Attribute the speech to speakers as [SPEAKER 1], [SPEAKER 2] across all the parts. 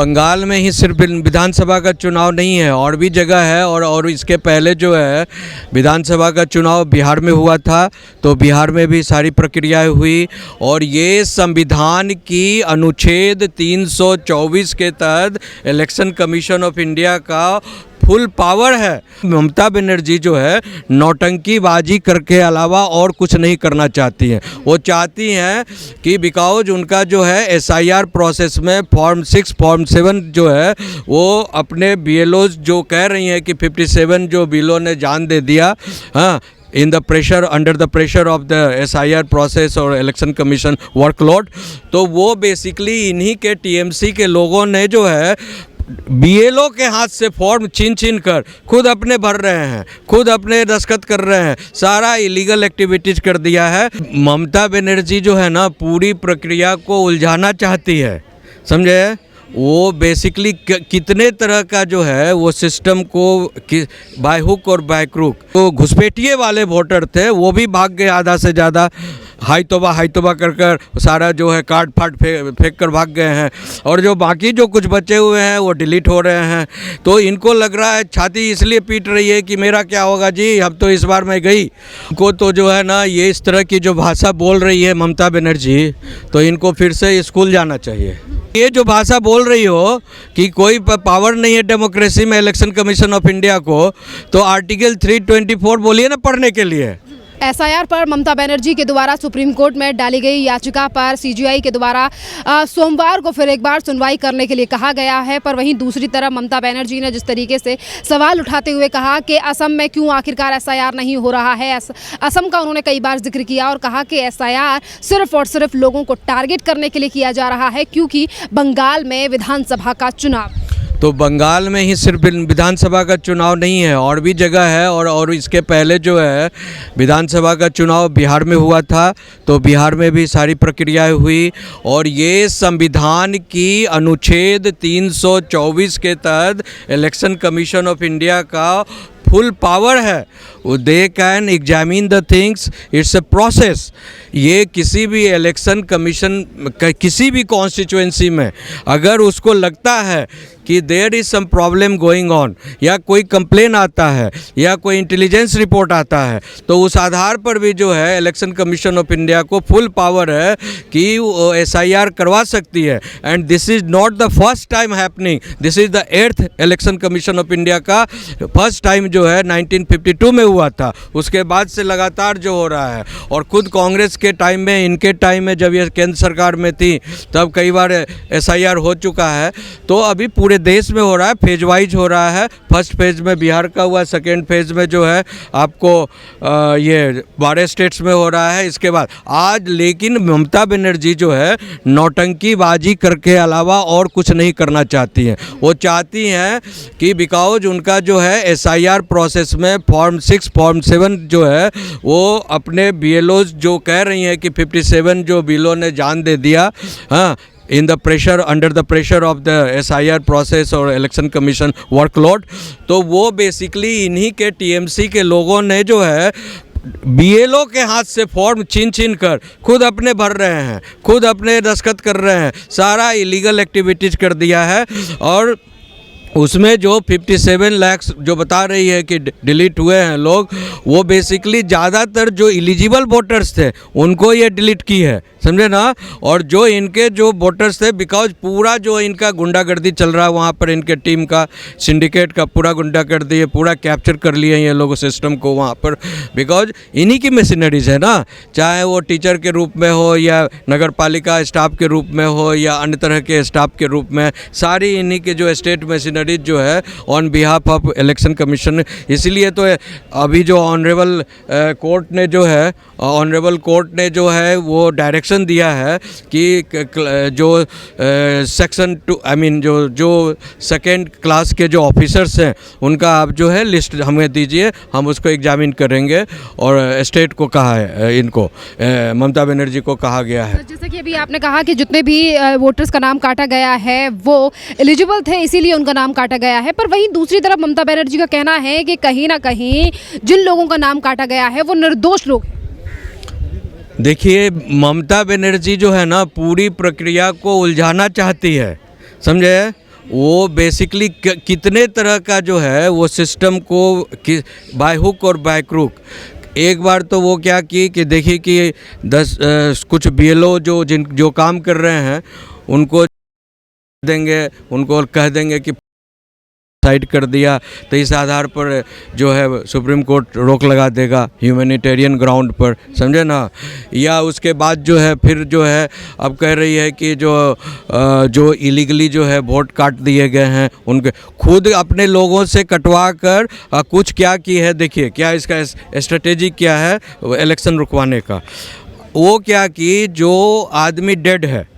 [SPEAKER 1] बंगाल में ही सिर्फ विधानसभा का चुनाव नहीं है, और भी जगह है। और इसके पहले जो है विधानसभा का चुनाव बिहार में हुआ था, तो बिहार में भी सारी प्रक्रियाएं हुई। और ये संविधान की अनुच्छेद 324 के तहत इलेक्शन कमीशन ऑफ इंडिया का फुल पावर है। ममता बनर्जी जो है नौटंकीबाजी करके अलावा और कुछ नहीं करना चाहती हैं। वो चाहती हैं कि बिकॉज उनका जो है एसआईआर प्रोसेस में फॉर्म 6 फॉर्म 7 जो है वो अपने बीएलओज जो कह रही हैं कि 57 जो बिलों ने जान दे दिया, हाँ, in the pressure under the pressure of the SIR process और इलेक्शन कमीशन वर्कलोड, तो वो बेसिकली इन्हीं के टीएमसी के लोगों ने जो है बीएलओ के हाथ से फॉर्म छीन कर खुद अपने भर रहे हैं, खुद अपने दस्तखत कर रहे हैं, सारा इलीगल एक्टिविटीज़ कर दिया है। ममता बनर्जी जो है ना पूरी प्रक्रिया को उलझाना चाहती है, समझे। वो बेसिकली कितने तरह का जो है वो सिस्टम को बाय हुक और बाय क्रूक, तो घुसपैठिए वाले वोटर थे वो भी भाग गए, आधा से ज़्यादा हाई तोबा कर सारा जो है कार्ड फाट फेंक कर भाग गए हैं। और जो बाकी जो कुछ बचे हुए हैं वो डिलीट हो रहे हैं। तो इनको लग रहा है छाती इसलिए पीट रही है कि मेरा क्या होगा जी, अब तो इस बार मैं गई को, तो जो है ना ये इस तरह की जो भाषा बोल रही है ममता बनर्जी, तो इनको फिर से स्कूल जाना चाहिए। ये जो भाषा बोल रही हो कि कोई पावर नहीं है डेमोक्रेसी में इलेक्शन कमीशन ऑफ इंडिया को, तो आर्टिकल 324 बोलिए ना पढ़ने के लिए।
[SPEAKER 2] एसआईआर पर ममता बनर्जी के द्वारा सुप्रीम कोर्ट में डाली गई याचिका पर सीजीआई के द्वारा सोमवार को फिर एक बार सुनवाई करने के लिए कहा गया है। पर वहीं दूसरी तरफ ममता बनर्जी ने जिस तरीके से सवाल उठाते हुए कहा कि असम में क्यों आखिरकार एसआईआर नहीं हो रहा है, असम का उन्होंने कई बार जिक्र किया और कहा कि एसआईआर सिर्फ और सिर्फ लोगों को टारगेट करने के लिए किया जा रहा है क्योंकि बंगाल में विधानसभा का चुनाव,
[SPEAKER 1] तो बंगाल में ही सिर्फ विधानसभा का चुनाव नहीं है, और भी जगह है। और इसके पहले जो है विधानसभा का चुनाव बिहार में हुआ था, तो बिहार में भी सारी प्रक्रियाएं हुई। और ये संविधान की अनुच्छेद 324 के तहत इलेक्शन कमीशन ऑफ इंडिया का फुल पावर है। They can examine the things, it's a process. ये किसी भी इलेक्शन कमीशन किसी भी कॉन्स्टिट्यूएंसी में अगर उसको लगता है कि there is some problem going on, या कोई कंप्लेन आता है या कोई इंटेलिजेंस रिपोर्ट आता है, तो उस आधार पर भी जो है इलेक्शन कमीशन ऑफ इंडिया को फुल पावर है कि वो एसआईआर करवा सकती है। And this is not the first time happening, this is the 8th election commission of India का। फर्स्ट टाइम जो है 1952 में हुआ था, उसके बाद से लगातार जो हो रहा है। और खुद कांग्रेस के टाइम में, इनके टाइम में जब ये केंद्र सरकार में थी, तब कई बार एसआईआर हो चुका है। तो अभी पूरे देश में हो रहा है, फेज वाइज हो रहा है। फर्स्ट फेज में बिहार का हुआ, सेकेंड फेज में जो है आपको ये 12 स्टेट्स में हो रहा है। इसके बाद आज लेकिन ममता बनर्जी जो है नौटंकीबाजी करके अलावा और कुछ नहीं करना चाहती हैं। वो चाहती हैं कि बिकॉज उनका जो है एसआईआर प्रोसेस में फॉर्म 6 फॉर्म 7 जो है वो अपने बीएलओज जो कह रही हैं कि 57 जो बिलों ने जान दे दिया, हाँ, in the pressure under the pressure of the SIR process और इलेक्शन कमीशन वर्कलोड, तो वो बेसिकली इन्हीं के टीएमसी के लोगों ने जो है बीएलओ के हाथ से फॉर्म छीन कर खुद अपने भर रहे हैं, खुद अपने दस्तखत कर रहे हैं, सारा इलीगल एक्टिविटीज़ कर दिया है। और उसमें जो 57 लाख जो बता रही है कि डिलीट हुए हैं लोग, वो बेसिकली ज़्यादातर जो एलिजिबल वोटर्स थे उनको ये डिलीट की है, समझे ना। और जो इनके जो वोटर्स थे, बिकॉज पूरा जो इनका गुंडागर्दी चल रहा है वहाँ पर, इनके टीम का सिंडिकेट का पूरा गुंडागर्दी है, पूरा कैप्चर कर लिए ये लोग सिस्टम को वहाँ पर, बिकॉज इन्हीं की मशीनरीज है ना। चाहे वो टीचर के रूप में हो या नगर पालिका स्टाफ के रूप में हो या अन्य तरह के स्टाफ के रूप में, सारी इन्हीं के जो स्टेट मशीनरी जो है on behalf of election commission. इसलिए तो अभी जो ऑनरेबल कोर्ट ने जो है वो डायरेक्शन दिया है कि जो सेक्शन 2 आई मीन जो सेकेंड क्लास के जो ऑफिसर्स हैं उनका आप जो है लिस्ट हमें दीजिए, हम उसको एग्जामिन करेंगे। और स्टेट को कहा है, इनको ममता बनर्जी को कहा गया है।
[SPEAKER 2] जैसे कि अभी आपने कहा कि जितने भी वोटर्स का नाम काटा गया है वो एलिजिबल थे, इसीलिए उनका नाम काटा गया है। पर वहीं दूसरी तरफ ममता बनर्जी का कहना है कि कहीं ना कहीं जिन लोगों का नाम काटा गया है वो निर्दोष लोग हैं।
[SPEAKER 1] देखिए, ममता बनर्जी जो है ना पूरी प्रक्रिया को उलझाना चाहती है, समझे। वो बेसिकली कितने तरह का जो है वो सिस्टम को बाय हुक और बाय क्रूक, एक बार तो वो क्या की कि देखिए कि 10 कुछ बीएलओ जो काम कर रहे हैं उनको देंगे, उनको कह देंगे कि साइड कर दिया, तो इस आधार पर जो है सुप्रीम कोर्ट रोक लगा देगा ह्यूमैनिटेरियन ग्राउंड पर, समझे ना। या उसके बाद जो है फिर जो है अब कह रही है कि जो इलीगली जो है वोट काट दिए गए हैं उनके खुद अपने लोगों से कटवा कर कुछ क्या की है, देखिए क्या इसका स्ट्रेटेजी क्या है इलेक्शन रुकवाने का। वो क्या कि जो आदमी डेड है,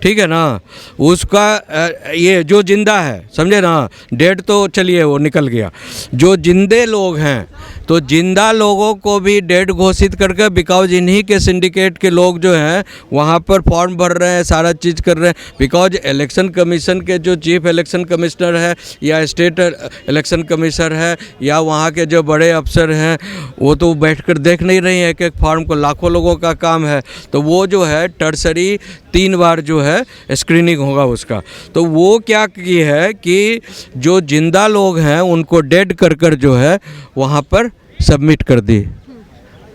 [SPEAKER 1] ठीक है ना, उसका ये जो जिंदा है, समझे ना, डेड तो चलिए वो निकल गया, जो जिंदे लोग हैं तो जिंदा लोगों को भी डेड घोषित करके, बिकॉज इन्हीं के सिंडिकेट के लोग जो हैं वहाँ पर फॉर्म भर रहे हैं, सारा चीज़ कर रहे हैं। बिकॉज इलेक्शन कमीशन के जो चीफ इलेक्शन कमिश्नर है या स्टेट इलेक्शन कमिश्नर है या वहाँ के जो बड़े अफसर हैं वो तो बैठकर देख नहीं रहे हैं एक एक फॉर्म को, लाखों लोगों का काम है। तो वो जो है टर्सरी 3 बार जो है स्क्रीनिंग होगा उसका। तो वो क्या की है कि जो जिंदा लोग हैं उनको डेड कर कर जो है वहाँ पर सबमिट कर दी,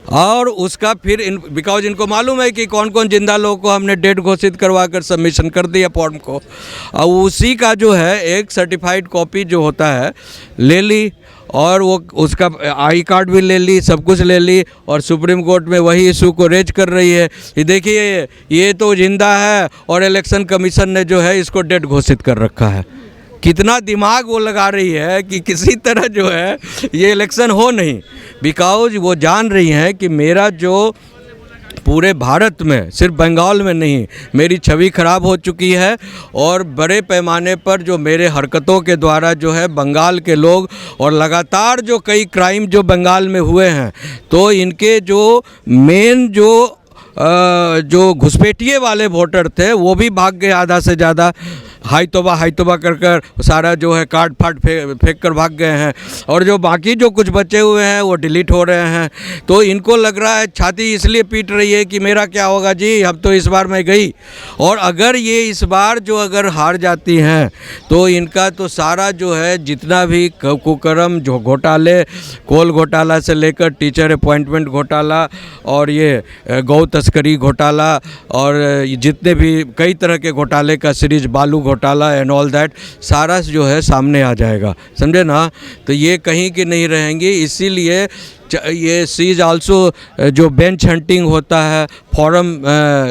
[SPEAKER 1] और उसका फिर बिकॉज इनको मालूम है कि कौन कौन जिंदा लोगों को हमने डेड घोषित करवा कर सबमिशन कर दिया फॉर्म को, और उसी का जो है एक सर्टिफाइड कॉपी जो होता है ले ली, और वो उसका आई कार्ड भी ले ली, सब कुछ ले ली, और सुप्रीम कोर्ट में वही इशू को रेज कर रही है कि देखिए ये तो जिंदा है और इलेक्शन कमीशन ने जो है इसको डेड घोषित कर रखा है। कितना दिमाग वो लगा रही है कि किसी तरह जो है ये इलेक्शन हो नहीं, बिकॉज वो जान रही हैं कि मेरा जो पूरे भारत में, सिर्फ बंगाल में नहीं, मेरी छवि खराब हो चुकी है, और बड़े पैमाने पर जो मेरे हरकतों के द्वारा जो है बंगाल के लोग, और लगातार जो कई क्राइम जो बंगाल में हुए हैं, तो इनके जो मेन जो घुसपैठिए वाले वोटर थे वो भी भाग गए, आधा से ज़्यादा हाई तोबा कर कर सारा जो है कार्ड फाट फेंक कर भाग गए हैं, और जो बाकी जो कुछ बचे हुए हैं वो डिलीट हो रहे हैं। तो इनको लग रहा है, छाती इसलिए पीट रही है कि मेरा क्या होगा जी, अब तो इस बार मैं गई, और अगर ये इस बार जो अगर हार जाती हैं तो इनका तो सारा जो है जितना भी कुकर्म जो घोटाले, कोल घोटाला से लेकर टीचर अपॉइंटमेंट घोटाला और ये गौ तस्करी घोटाला और जितने भी कई तरह के घोटाले का सीरीज, बालू घोटाला एंड ऑल दैट, सारा जो है सामने आ जाएगा, समझे ना। तो ये कहीं की नहीं रहेंगी, इसीलिए ये सीज आल्सो जो बेंच हंटिंग होता है, फॉर्म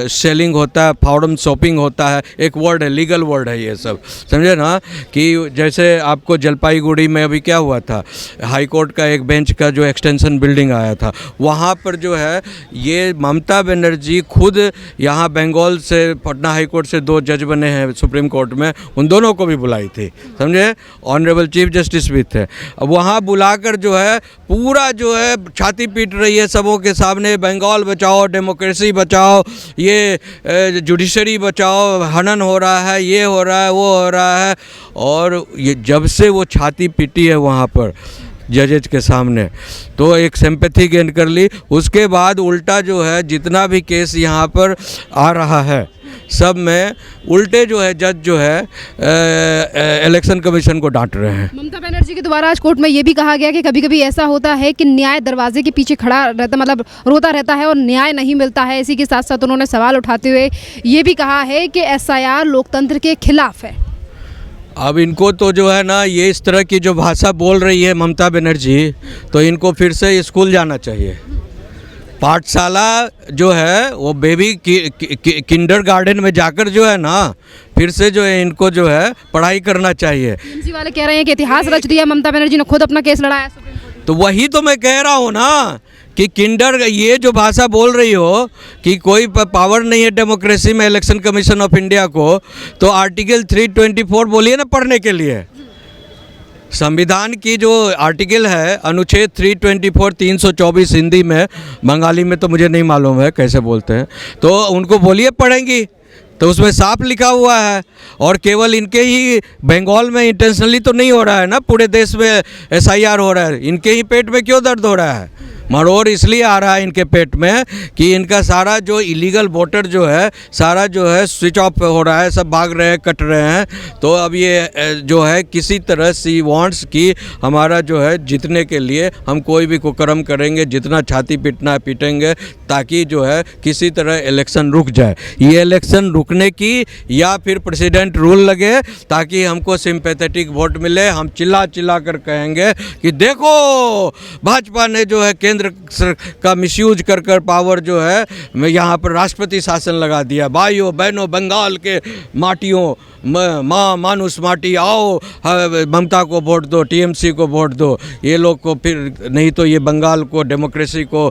[SPEAKER 1] सेलिंग होता है, फॉर्म शॉपिंग होता है, एक वर्ड है, लीगल वर्ड है ये सब, समझे ना। कि जैसे आपको जलपाईगुड़ी में अभी क्या हुआ था, हाई कोर्ट का एक बेंच का जो एक्सटेंशन बिल्डिंग आया था, वहाँ पर जो है ये ममता बनर्जी खुद यहाँ बंगाल से, पटना हाई कोर्ट से 2 जज बने हैं सुप्रीम कोर्ट में, उन दोनों को भी बुलाई थी, समझे, ऑनरेबल चीफ जस्टिस भी थे। अब वहाँ बुलाकर जो है पूरा जो है छाती पीट रही है सबों के सामने, बंगाल बचाओ, डेमोक्रेसी बचाओ, ये जुडिशरी बचाओ, हनन हो रहा है, ये हो रहा है, वो हो रहा है। और ये जब से वो छाती पीटी है वहाँ पर जजेज के सामने, तो एक सिंपैथी गेन कर ली। उसके बाद उल्टा जो है जितना भी केस यहाँ पर आ रहा है सब में उल्टे जो है जज जो है इलेक्शन कमीशन को डांट रहे हैं।
[SPEAKER 2] ममता बनर्जी के द्वारा आज कोर्ट में ये भी कहा गया कि कभी कभी ऐसा होता है कि न्याय दरवाजे के पीछे खड़ा रहता, मतलब रोता रहता है और न्याय नहीं मिलता है। इसी के साथ साथ उन्होंने सवाल उठाते हुए ये भी कहा है कि SIR लोकतंत्र के खिलाफ है।
[SPEAKER 1] अब इनको तो जो है ना, ये इस तरह की जो भाषा बोल रही है ममता बनर्जी, तो इनको फिर से स्कूल जाना चाहिए। पाठशाला जो है वो बेबी किंडर गार्डन में जाकर जो है ना फिर से जो है इनको जो है पढ़ाई करना चाहिए।
[SPEAKER 2] TMC वाले कह रहे हैं कि इतिहास रच दिया, ममता बनर्जी ने खुद अपना केस लड़ाया सुप्रीम कोर्ट में।
[SPEAKER 1] तो वही तो मैं कह रहा हूँ ना कि किंडर, ये जो भाषा बोल रही हो कि कोई पावर नहीं है डेमोक्रेसी में इलेक्शन कमीशन ऑफ इंडिया को, तो आर्टिकल 324 बोलिए ना पढ़ने के लिए। संविधान की जो आर्टिकल है अनुच्छेद 324 324 हिंदी में, बंगाली में तो मुझे नहीं मालूम है कैसे बोलते हैं, तो उनको बोलिए पढ़ेंगी, तो उसमें साफ लिखा हुआ है। और केवल इनके ही बंगाल में इंटेंशनली तो नहीं हो रहा है ना, पूरे देश में SIR हो रहा है, इनके ही पेट में क्यों दर्द हो रहा है। मरोड़ इसलिए आ रहा है इनके पेट में कि इनका सारा जो इलीगल वोटर जो है सारा जो है स्विच ऑफ हो रहा है, सब भाग रहे हैं, कट रहे हैं। तो अब ये जो है किसी तरह सी वांट्स कि हमारा जो है जीतने के लिए हम कोई भी कुकर्म करेंगे, जितना छाती पीटना है पीटेंगे, ताकि जो है किसी तरह इलेक्शन रुक जाए। ये इलेक्शन रुकने की या फिर प्रेसिडेंट रूल लगे ताकि हमको सिंपैथेटिक वोट मिले। हम चिल्ला चिल्ला कर कहेंगे कि देखो भाजपा ने जो है केंद्र का मिसयूज कर कर पावर जो है यहाँ पर राष्ट्रपति शासन लगा दिया। भाइयों बहनों, बंगाल के माटियों, माँ मानुस माटी, आओ ममता को वोट दो, टीएमसी को वोट दो। ये लोग को फिर नहीं तो ये बंगाल को, डेमोक्रेसी को,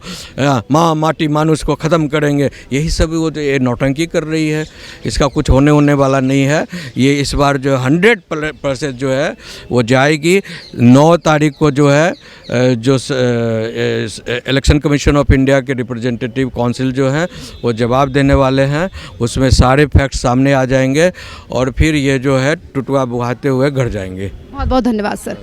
[SPEAKER 1] माँ माटी मानुस को ख़त्म करेंगे। यही सब वो ये नौटंकी कर रही है। इसका कुछ होने वाला नहीं है। ये इस बार जो 100% जो है वो जाएगी। 9 तारीख को जो है जो इलेक्शन कमीशन ऑफ इंडिया के रिप्रेजेंटेटिव काउंसिल जो है वो जवाब देने वाले हैं। उसमें सारे फैक्ट्स सामने आ जाएंगे और फिर ये जो है टुटवा बुहाते हुए घर जाएंगे।
[SPEAKER 2] बहुत बहुत धन्यवाद सर।